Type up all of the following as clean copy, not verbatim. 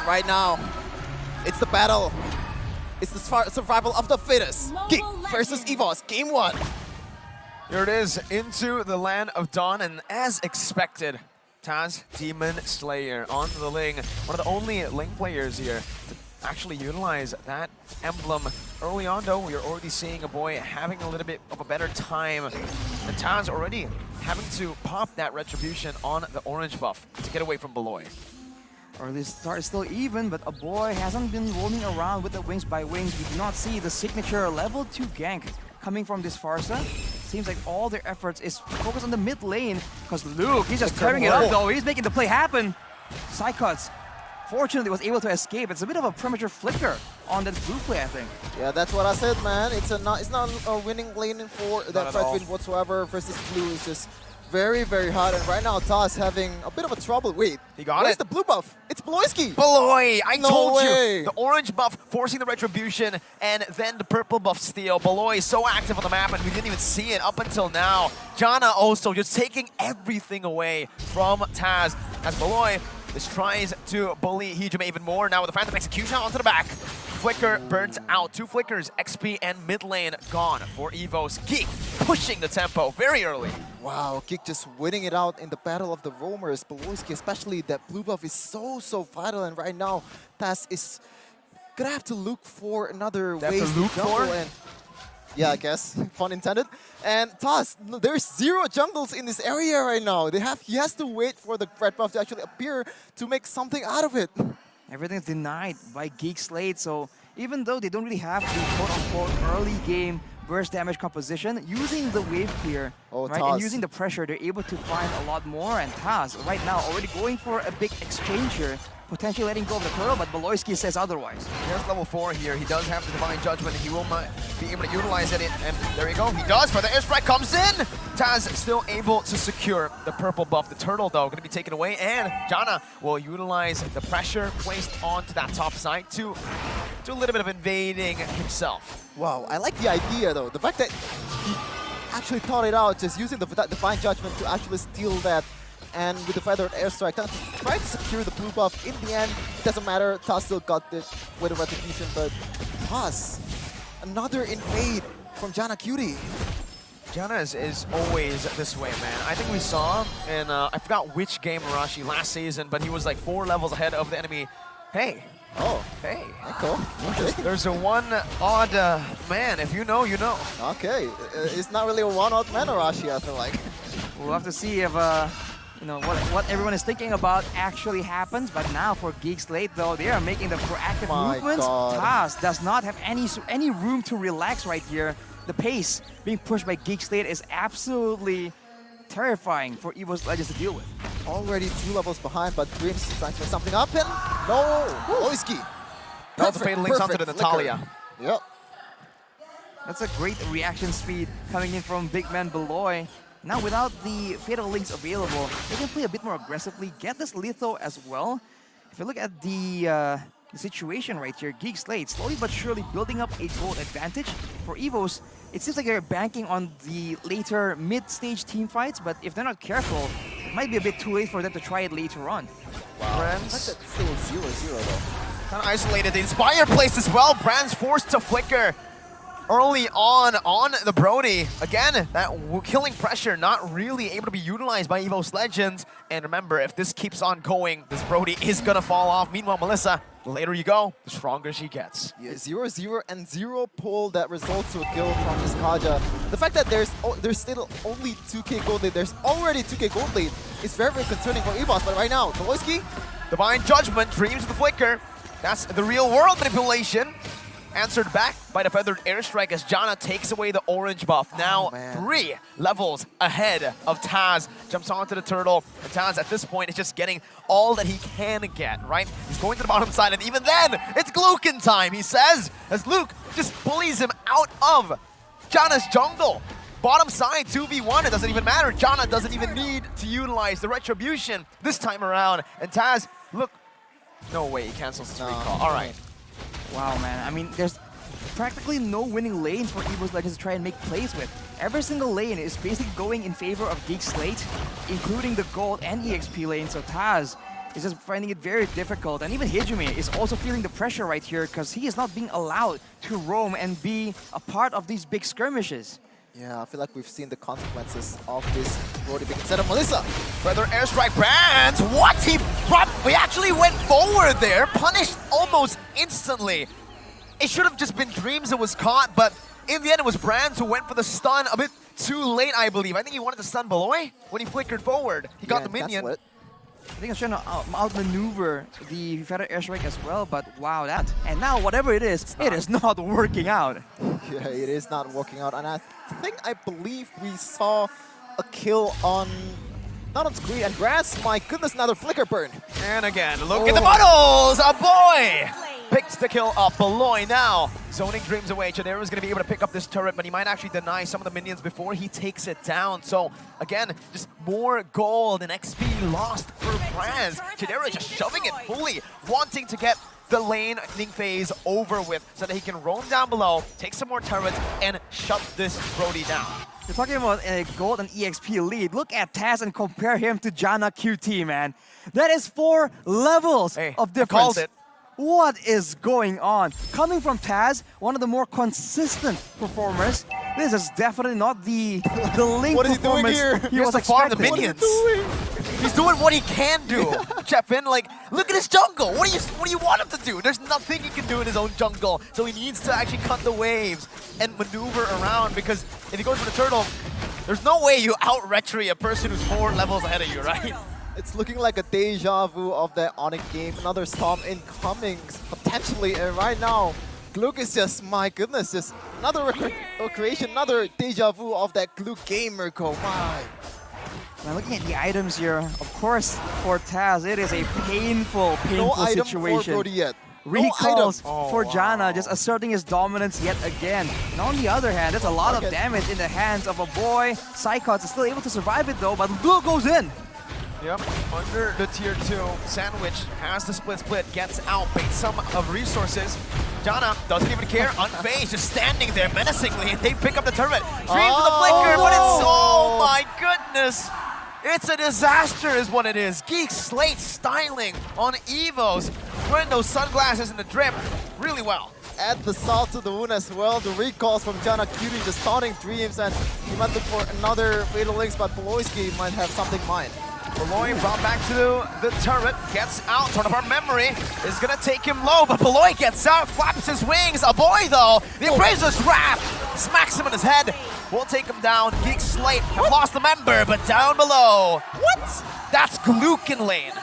right now, it's the battle. It's the survival of the fittest. Geek versus Evos, game 1. Here it is, into the land of dawn, and as expected, Taz, Demon Slayer, onto the Ling. One of the only Ling players here to actually utilize that emblem. Early on, though, we are already seeing a boy having a little bit of a better time. And Taz already having to pop that retribution on the orange buff to get away from Beloy. Early start is still even, but a boy hasn't been roaming around with the wings by wings. We do not see the signature level 2 gank coming from this Pharsa. Seems like all their efforts is focused on the mid lane, because Luke, he's just tearing it up though. He's making the play happen. Psycuts, fortunately, was able to escape. It's a bit of a premature flicker on that blue play, I think. Yeah, that's what I said, man. It's not a winning lane for that Fred win whatsoever versus blue. It's just very, very hard. And right now, Taz having a bit of a trouble. Wait, he got where's the blue buff? It's Beloyski. Beloy, I told you. The orange buff forcing the retribution, and then the purple buff steal. Beloy is so active on the map, and we didn't even see it up until now. Janna also just taking everything away from Taz as Beloy just tries to bully Hijime even more. Now with the Phantom Execution onto the back. Flicker burnt out. 2 flickers, XP and mid lane gone for Evos. Geek pushing the tempo very early. Wow, Geek just winning it out in the battle of the roamers. Beloyski, especially that blue buff is so vital, and right now Taz is gonna have to look for another way to jungle. And yeah, I guess, pun intended. And Taz, there's 0 jungles in this area right now. He has to wait for the red buff to actually appear to make something out of it. Everything's denied by Geek Slate, so even though they don't really have the quote-unquote early game burst damage composition, using the wave clear, right, and using the pressure, they're able to find a lot more. And Taz, right now, already going for a big exchange here, potentially letting go of the turtle, but Beloyski says otherwise. Here's level 4 here. He does have the Divine Judgment. He will not be able to utilize it. And there you go. He does. For the airstrike comes in. Taz still able to secure the purple buff. The turtle, though, going to be taken away. And Janna will utilize the pressure placed onto that top side to do a little bit of invading himself. Wow, I like the idea, though. The fact that he actually thought it out, just using the Divine Judgment to actually steal that. And with the feathered airstrike, trying to secure the blue buff. In the end, it doesn't matter. Taz still got it with a retribution, but Taz, another invade from Janna Cutie. Janna is always this way, man. I think we saw in, I forgot which game Arashi last season, but he was like 4 levels ahead of the enemy. Hey. Oh. Hey. Cool. Okay. There's a one odd man. If you know, you know. Okay. It's not really a one odd man, Arashi, I feel like. We'll have to see if you know, what everyone is thinking about actually happens. But now for Geek Slate, though, they are making the proactive movements. Taz does not have any room to relax right here. The pace being pushed by Geek Slate is absolutely terrifying for Evos Legends to deal with. Already 2 levels behind, but Dreams is trying to make something happen. No! Beloyski. Now the Fatal links onto the Natalia. Yep. That's a great reaction speed coming in from big man Beloy. Now, without the Fatal Links available, they can play a bit more aggressively, get this Litho as well. If you look at the situation right here, Geek Slate slowly but surely building up a gold advantage. For Evos, it seems like they're banking on the later mid-stage team fights, but if they're not careful, it might be a bit too late for them to try it later on. Wow. Brands that's still 0-0 though. Kind of isolated. The Inspire placed as well. Brands forced to flicker early on the Brody. Again, that killing pressure not really able to be utilized by Evos Legends. And remember, if this keeps on going, this Brody is going to fall off. Meanwhile, Melissa, the later you go, the stronger she gets. Yeah, 0-0 and 0 pull that results to a kill from Iskaja. The fact that there's still only 2k gold lead, there's already 2k gold lead, is very, very concerning for Evos. But right now, Beloyski. Divine Judgment, Dreams of the Flicker. That's the real world manipulation. Answered back by the feathered airstrike as Janna takes away the orange buff. Now 3 levels ahead of Taz. Jumps onto the turtle. And Taz at this point is just getting all that he can get, right? He's going to the bottom side, and even then, it's Glukin time, he says, as Luke just bullies him out of Janna's jungle. Bottom side, 2v1, it doesn't even matter. Janna doesn't even need to utilize the retribution this time around. And Taz, look, no way, he cancels his recall. All right. Wow, man. I mean, there's practically no winning lanes for Evos Legends to try and make plays with. Every single lane is basically going in favor of Geek Slate, including the gold and EXP lane. So Taz is just finding it very difficult. And even Hijumi is also feeling the pressure right here because he is not being allowed to roam and be a part of these big skirmishes. Yeah, I feel like we've seen the consequences of this Brody being instead of Melissa. Further airstrike Brands. What? We actually went forward there, punished almost instantly. It should have just been Dreams that was caught, but in the end it was Brands who went for the stun a bit too late, I believe. I think he wanted to stun Beloy when he flickered forward. He got the minion. I think he's trying to outmaneuver the Feather airstrike as well, but wow, that. And now whatever it is not working out. Yeah, it is not working out. And I believe we saw a kill on, not on screen, and Grass, my goodness, another flicker burn. And again, look at the models! A boy! Picks the kill up. Beloy now zoning Dreams away. Chidera is going to be able to pick up this turret, but he might actually deny some of the minions before he takes it down. So again, just more gold and XP lost for Brands. Chidera just shoving it fully, wanting to get the laning phase over with so that he can roam down below, take some more turrets, and shut this Brody down. You're talking about a gold and EXP lead. Look at Taz and compare him to Janna QT, man. That is 4 levels of difference. I called it. What is going on? Coming from Taz, one of the more consistent performers, this is definitely not the Link what is performance he doing here? he was to farm the expecting. minions. He's doing what he can do. Chepin, like, look at his jungle. What do you want him to do? There's nothing he can do in his own jungle. So he needs to actually cut the waves and maneuver around, because if he goes for the turtle, there's no way you out-retry a person who's 4 levels ahead of you, right? It's looking like a deja vu of that Onyx game. Another storm incoming, potentially. And right now, Gluck is just, my goodness, just another recreation, another deja vu of that Gluck game, Mirko. My. Now looking at the items here, of course, for Taz, it is a painful No item situation. for Brody yet. Recalls No for Janna, just asserting his dominance yet again. And on the other hand, that's a lot of damage in the hands of a boy. Psychots is still able to survive it though, but Blue goes in. Yep, under the tier 2, Sandwich has the split, gets out, baits some of resources. Janna doesn't even care, unfazed, just standing there menacingly, and they pick up the turret. Dreams with the flicker, but it's, oh my goodness! It's a disaster is what it is. Geek Slate styling on Evos, wearing those sunglasses in the drip really well. Add the salt to the wound as well. The recalls from Janna Cutie just taunting Dreams, and he might look for another Fatal Links, but Poloisky might have something in mind. Beloy brought back to the turret, gets out, Turn of Our Memory is gonna take him low, but Beloy gets out, flaps his wings. A boy though, the Appraiser's Wrath smacks him in his head. We'll take him down. Geek Slate have lost the member, but down below. What? That's Gluck lane.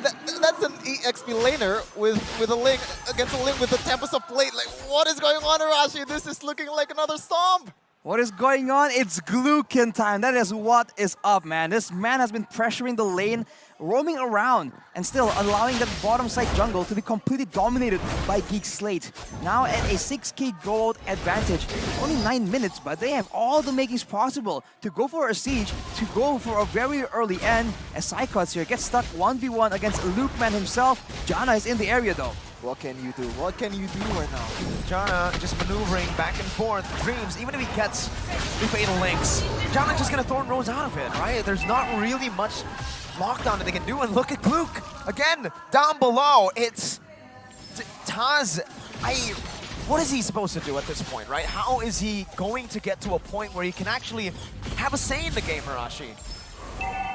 That's an EXP laner with a Link against a Link with the Tempest of Plate. Like, what is going on, Arashi? This is looking like another Stomp. What is going on? It's Gluckin time. That is what is up, man. This man has been pressuring the lane, roaming around, and still allowing that bottom side jungle to be completely dominated by Geek Slate. Now at a 6k gold advantage. Only 9 minutes, but they have all the makings possible to go for a siege, to go for a very early end. As Psychots here gets stuck 1v1 against Lukeman himself. Janna is in the area though. What can you do? What can you do right now? Janna just maneuvering back and forth. Dreams, even if he gets the Fatal Links, Janna just gonna Thorn Rose out of it, right? There's not really much lockdown that they can do. And look at Gluck again down below. It's Taz. What is he supposed to do at this point, right? How is he going to get to a point where he can actually have a say in the game, Hirashi?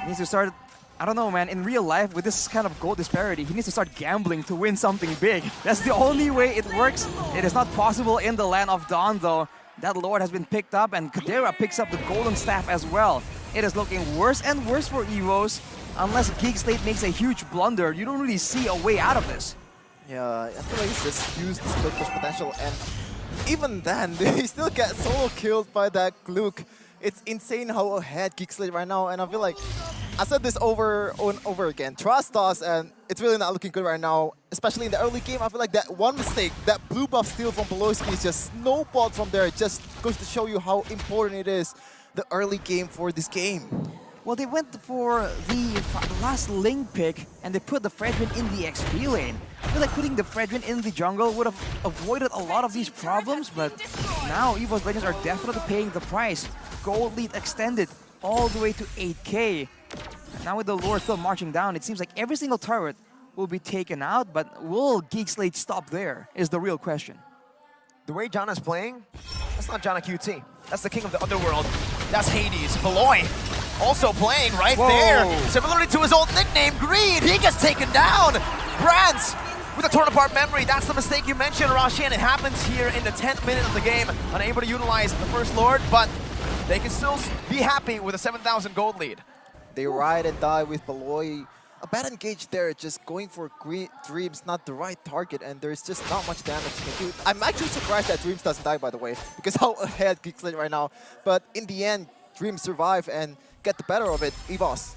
He needs to start, I don't know, man, in real life, with this kind of gold disparity, he needs to start gambling to win something big. That's the only way it works. It is not possible in the Land of Dawn, though. That Lord has been picked up, and Kadera picks up the Golden Staff as well. It is looking worse and worse for Evos. Unless Geek Slate makes a huge blunder, you don't really see a way out of this. Yeah, I feel like he's just used the split push potential, and even then, they still get solo killed by that Gluck. It's insane how ahead Geek Slate right now, and I feel like I said this over and over again. Trust us, and it's really not looking good right now, especially in the early game. I feel like that one mistake, that blue buff steal from Poloisky is just snowballed from there. It just goes to show you how important it is, the early game for this game. Well, they went for the last Link pick, and they put the Fredrin in the XP lane. I feel like putting the Fredrin in the jungle would have avoided a lot of these problems, but now Evos Legends are definitely paying the price. Gold lead extended all the way to 8k. Now with the Lord still marching down, it seems like every single turret will be taken out, but will Geek Slate stop there is the real question. The way Janna's playing, that's not Janna QT. That's the king of the underworld. That's Hades. Beloy also playing right there. Similarly to his old nickname, Greed. He gets taken down. Brands with a torn apart memory. That's the mistake you mentioned, Rashi, and it happens here in the 10th minute of the game. Unable to utilize the First Lord, but they can still be happy with a 7,000 gold lead. They ride and die with Beloy. A bad engage there, just going for Dreams, not the right target, and there's just not much damage you can do. I'm actually surprised that Dreams doesn't die, by the way, because how ahead Geek Slate right now. But in the end, Dreams survive and get the better of it. Evos,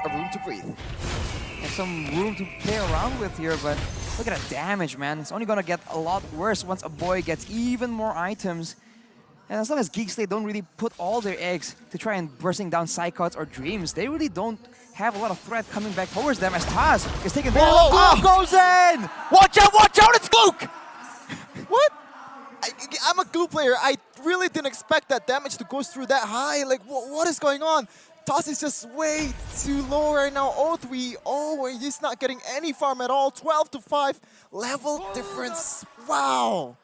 a room to breathe. And some room to play around with here, but look at the damage, man. It's only gonna get a lot worse once a boy gets even more items. And as long as Geek Slate don't really put all their eggs to try and bursting down Psychots or Dreams, they really don't have a lot of threat coming back towards them as Taz is taking very low. Oh, goes in! Watch out, it's Luke! What? I'm a Glue player. I really didn't expect that damage to go through that high. Like, what is going on? Toss is just way too low right now. 0-3, and he's not getting any farm at all. 12-5 level difference. Wow.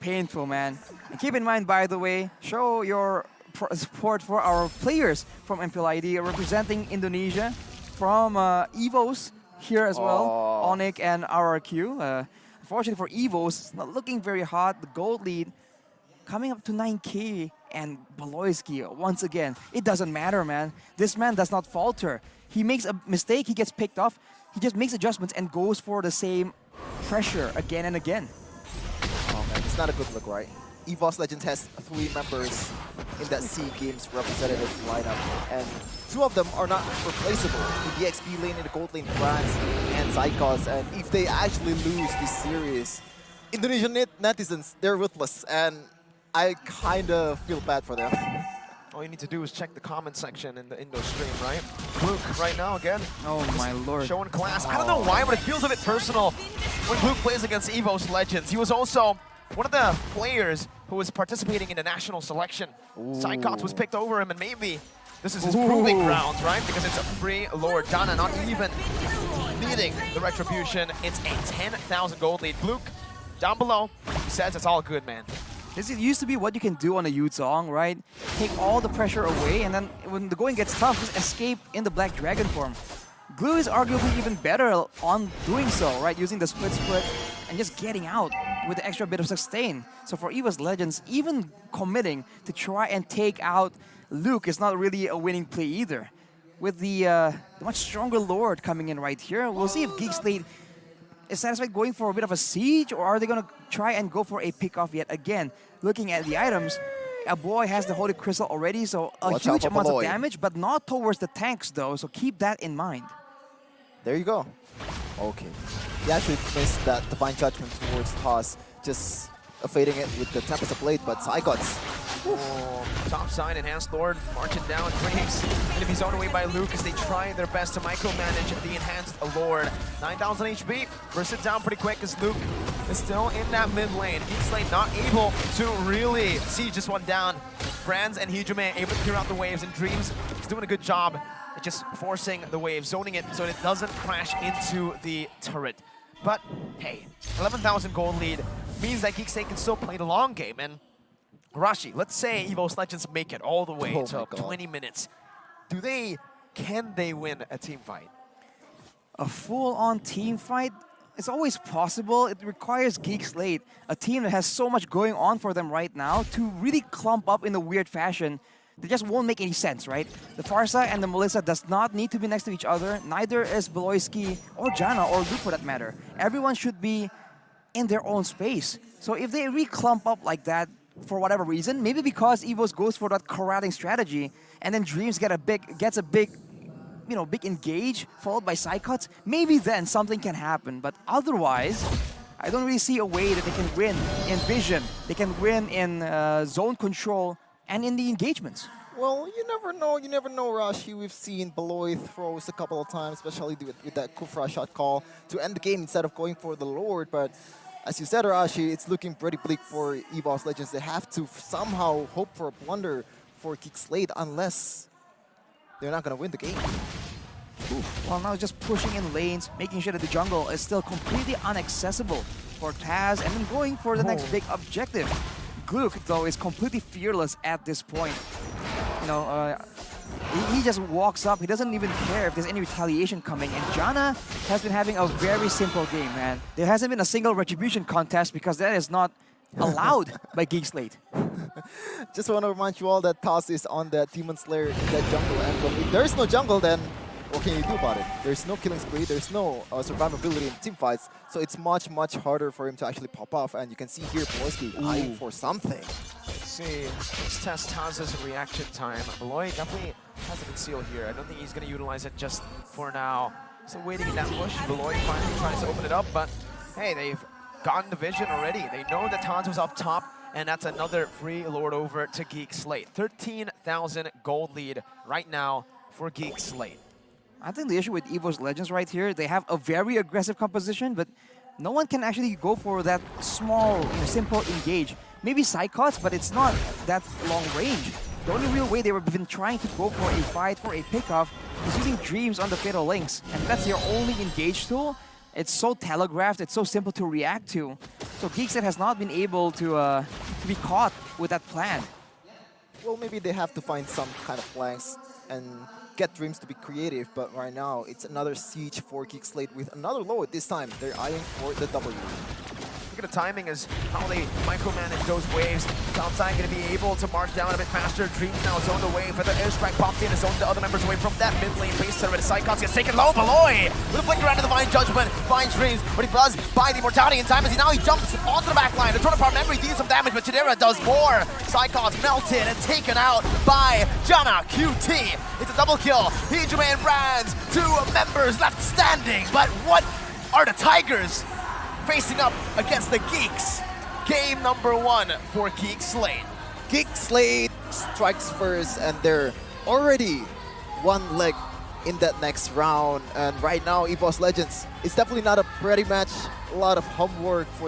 Painful, man. And keep in mind, by the way, show your support for our players from MPLID representing Indonesia, from Evos here as well, Onyx and RRQ. Unfortunately for Evos, it's not looking very hot. The gold lead coming up to 9K, and Beloyski, once again, it doesn't matter, man. This man does not falter. He makes a mistake, he gets picked off, he just makes adjustments and goes for the same pressure again and again. Oh man, it's not a good look, right? Evos Legends has 3 members in that SEA Games representative lineup, and 2 of them are not replaceable. In the XP lane, in the gold lane, France and Zycos, and if they actually lose this series, Indonesian netizens, they're ruthless, and I kind of feel bad for them. All you need to do is check the comment section in the Indo stream, right? Luke, right now, again. Oh my lord. Showing class. I don't know why, but it feels a bit personal when Luke plays against Evos Legends. He was also one of the players who was participating in the national selection. Psychots was picked over him, and maybe this is his proving grounds, right? Because it's a free Lord. Janna not even needing the retribution. It's a 10,000 gold lead. Luke, down below, he says it's all good, man. This used to be what you can do on a Yuzong, right? Take all the pressure away, and then when the going gets tough, just escape in the Black Dragon form. Glue is arguably even better on doing so, right? Using the split and just getting out with the extra bit of sustain. So for Evos Legends, even committing to try and take out Luke is not really a winning play either. With the much stronger Lord coming in right here, we'll see if Geek Slate is satisfied going for a bit of a siege, or are they going to try and go for a pick-off yet again? Looking at the items, a boy has the Holy Crystal already, so a huge amount of damage, but not towards the tanks though, so keep that in mind. There you go. Okay. He actually missed that Divine Judgment towards Toss, just fading it with the Tempest of Blade, but Zygots. Top side, Enhanced Lord marching down. Dreams going to be zoned away by Luke as they try their best to micromanage the Enhanced Lord. 9,000 HP. Burst it down pretty quick as Luke is still in that mid lane. Geek Slate not able to really see just one down. Brands and Hijume able to clear out the waves, and Dreams is doing a good job at just forcing the wave, zoning it so it doesn't crash into the turret. But hey, 11,000 gold lead means that Geek Slate can still play the long game. And Rashi, let's say Evos Legends make it all the way to 20 minutes. Can they win a team fight? A full-on team fight? It's always possible. It requires Geek Slate, a team that has so much going on for them right now, to really clump up in a weird fashion that just won't make any sense, right? The Farsa and the Melissa does not need to be next to each other. Neither is Beloyski or Janna or Luke for that matter. Everyone should be in their own space. So if they re-clump up like that, for whatever reason, maybe because Evos goes for that corralling strategy, and then Dreams gets a big engage followed by Psychots, maybe then something can happen. But otherwise, I don't really see a way that they can win in vision, they can win in zone control, and in the engagements. Well, you never know, Rashi. We've seen Beloy throws a couple of times, especially with that Kufra shot call to end the game instead of going for the Lord, but as you said, Rashi, it's looking pretty bleak for Evos Legends. They have to somehow hope for a blunder for Geek Slate unless they're not going to win the game. Well, now just pushing in lanes, making sure that the jungle is still completely inaccessible for Taz, and then going for the next big objective. Gluck, though, is completely fearless at this point. You know, he just walks up. He doesn't even care if there's any retaliation coming. And Janna has been having a very simple game, man. There hasn't been a single retribution contest because that is not allowed by Geek Slate. Just want to remind you all that Taz is on that Demon Slayer in that jungle, and if there's no jungle, then what can you do about it? There's no killing spree, there's no survivability in team fights, so it's much harder for him to actually pop off. And you can see here Poloski eyeing for something. Let's see. Let's test Taz's reaction time. Beloy definitely has a conceal here. I don't think he's going to utilize it just for now. Still waiting in that push. Beloy finally tries to open it up, but hey, they've gotten the vision already. They know that Taz was up top, and that's another free lord over to Geek Slate. 13,000 gold lead right now for Geek Slate. I think the issue with Evos Legends right here, they have a very aggressive composition, but no one can actually go for that small, simple engage. Maybe Psychots, but it's not that long range. The only real way they were been trying to go for a fight, for a pickoff, is using Dreams on the Fatal Links, and that's their only engage tool. It's so telegraphed, it's so simple to react to. So Geekset has not been able to be caught with that plan. Well, maybe they have to find some kind of flanks and get Dreams to be creative, but right now it's another siege for Geek Slate with another low. This time they're eyeing for the W. Look at the timing as how they micromanage those waves. Topside going to be able to march down a bit faster. Dreams now zoned away for the airstrike popped in and zoned the other members away from that mid lane base turret. Psychots gets taken low. Beloy with a flicker out of the Divine Judgment finds Dreams, but he does buy the immortality in time as he jumps onto the back line. The Torn Apart Memory deals some damage, but Chidera does more. Psychots melted and taken out by Janna QT. It's a double kill. Hijime and Brands, two members left standing, but what are the Tigers facing up against the Geeks? Game number 1 for Geek Slate. Geek Slate strikes first, and they're already one leg in that next round. And right now, Evos Legends, it's definitely not a pretty match. A lot of homework for